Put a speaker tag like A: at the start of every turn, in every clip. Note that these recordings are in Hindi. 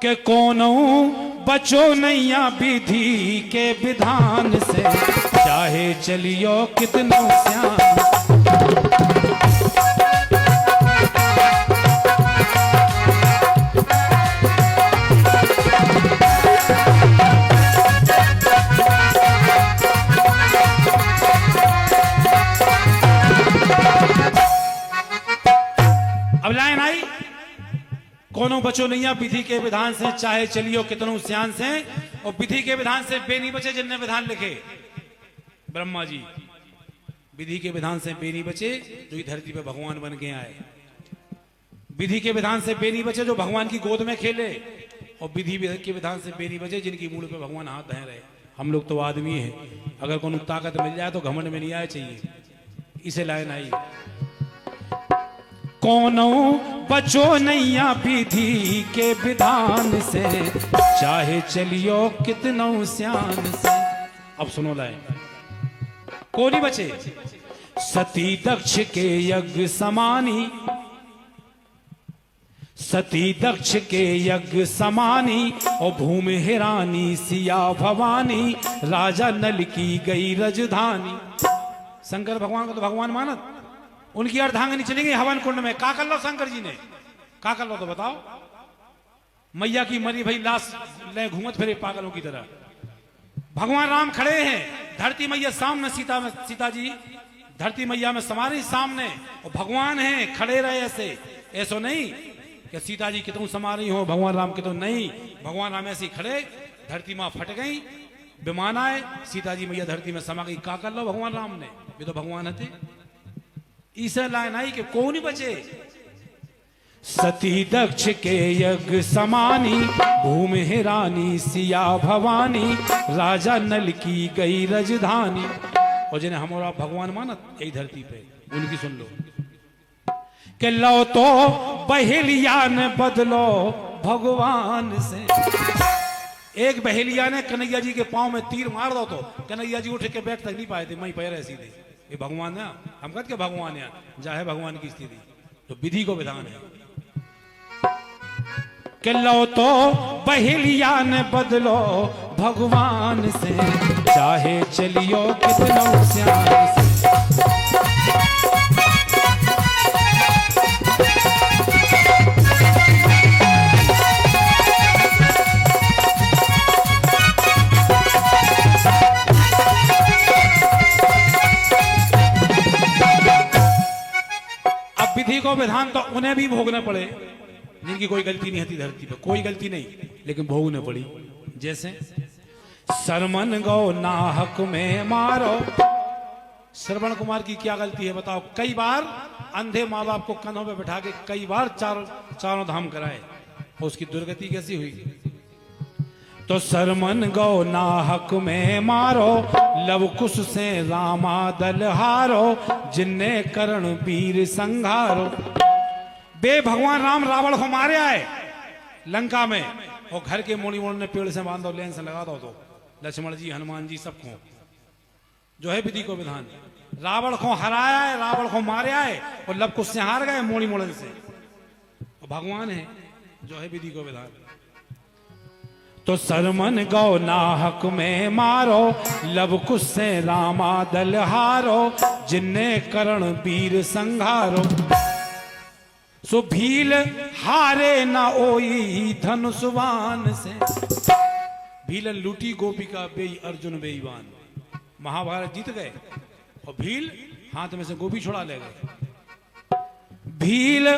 A: के कोनो बचो नैया विधि के विधान से, चाहे चलियो कितनो श्याम। अब लाइन आई, कोनो बचो नैया विधि के विधान से, चाहे चलियो कितनो श्यान से। और विधि के विधान से बेनी बचे जिनने विधान लिखे, ब्रह्मा जी। विधि के विधान से बेनी बचे जो इस धरती पे भगवान बन के आए। विधि के विधान से बेनी बचे जो भगवान की गोद में खेले। और विधि के विधान से बेनी बचे जिनकी मूल पे भगवान हाथ धए रहे। हम लोग तो आदमी हैं, अगर कोनो ताकत मिल जाए तो घमंड में नहीं आए चाहिए। इसे लाइन आई, कोनो बचो नैया विधि के विधान से, चाहे चलियो कितनो श्यान से। अब सुनो लाइन, कौन ही बचे? सती दक्ष के यज्ञ समानी, सती दक्ष के यज्ञ समानी। और भूमि हिरानी सिया भवानी, राजा नल की गई रजधानी। शंकर भगवान को तो भगवान मानत, उनकी अर्धांगिनी चली गई हवन कुंड में। का कर लो शंकर जी ने, का कर लो तो बताओ। मैया की मरी भाई लाश ले घूमत फिरे पागलों की तरह। भगवान राम खड़े हैं, धरती मैया सामने, सीता जी धरती मैया में समारी सामने। और भगवान हैं खड़े रहे ऐसे, ऐसो नहीं कि सीता जी कितों समा रही हो, भगवान राम कितों नहीं। भगवान राम ऐसे खड़े, धरती माँ फट गई, विमान आए, सीता जी मैया धरती में समा गई। का कर लो भगवान राम ने, ये तो भगवान थे। ईसा लाइन आई कि कौन ही बचे? सती दक्ष के यज्ञ समानी, भूमि हिरानी सिया भवानी। राजा नल की गई रजधानी। और जिन्हें हमारा भगवान मानत यही धरती पे, उनकी सुन लो कि लो तो बहेलिया ने बदलो भगवान से। एक बहेलिया ने कन्हैया जी के पांव में तीर मार दो तो कन्हैया जी उठ के बैठ तक नहीं पाए थे, वहीं पैर ऐसी थे। ये भगवान है, हम कहते भगवान है, चाहे भगवान की स्थिति। तो विधि को विधान है कि लो तो बहेलिया ने बदलो भगवान से, चाहे चलियो कितनो श्यान से। विधि को विधान तो उन्हें भी भोगने पड़े जिनकी कोई गलती नहीं थी धरती पे, कोई गलती नहीं, लेकिन भोगने पड़ी। जैसे सरमन गो नाहक में मारो। श्रवण कुमार की क्या गलती है बताओ? कई बार अंधे माँ बाप को कंधों पे बैठा के कई बार चारों धाम कराए, और उसकी दुर्गति कैसी हुई? तो सरमन गो नाहक में मारो, लव कुश से रामा दल हारो। जिन्ने करण वीर संघारो। बे भगवान राम रावण को मारे आए लंका में, और घर के मोड़ी मोड़ ने पेड़ से बांध दो, लेन से लगा दो। तो लक्ष्मण जी हनुमान जी सबको जो है विधि को विधान। रावण को हराया है, रावण को मारे आए, और लव कुश से हार गए मोड़ी मोड़न से। भगवान है जो है विधि को विधान। तो सरमन गौ नाहक में मारो, लव कुश से रामा दल हारो। जिन्ने करण वीर संघारो। सो भील हारे ना ओई धनुषवान से। भील लूटी गोपिका बेई अर्जुन बेईवान। महाभारत जीत गए और भील हाथ में से गोपी छुड़ा ले गए। भील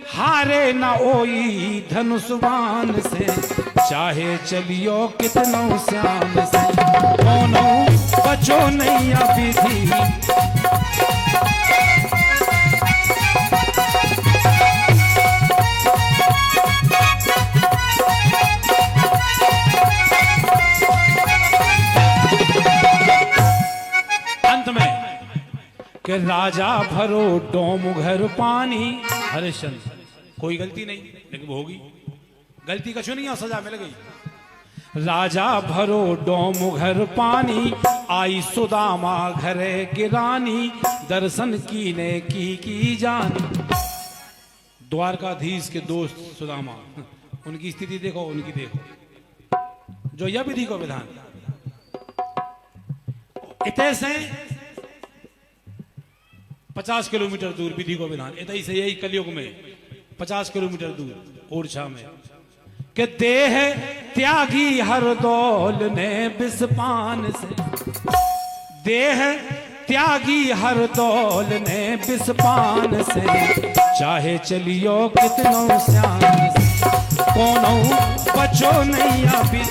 A: हारे ना ओई धनुषवान से, चाहे चलियो कितनो श्याम से। कोनो बचो नैया विधि, अंत में कि राजा भरो डोम घर पानी। हरिश्चंद्र कोई गलती नहीं, लेकिन वो होगी गलती कछु नहीं और सजा मिल गई। राजा भरो डोम घर पानी, आई सुदामा घरे गिरानी। दर्शन कीने की जानी। द्वारकाधीश के दोस्त सुदामा उनकी स्थिति देखो, उनकी देखो, जो यह विधि को विधान इतने से 50 किलोमीटर दूर विधि को विधान, इतने से यही कलयुग में 50 किलोमीटर दूर ओरछा में कि देह त्यागी हर दौल ने बिस्पान से, देह त्यागी हर दौल ने बिस्पान से, चाहे चलियो कितनों श्याम से, कोनो बचो नहीं अभी।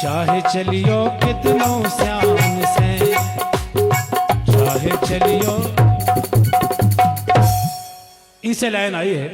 A: चाहे चलियो कितनों श्याम से, चाहे चलियो, इनसे लाइन आई है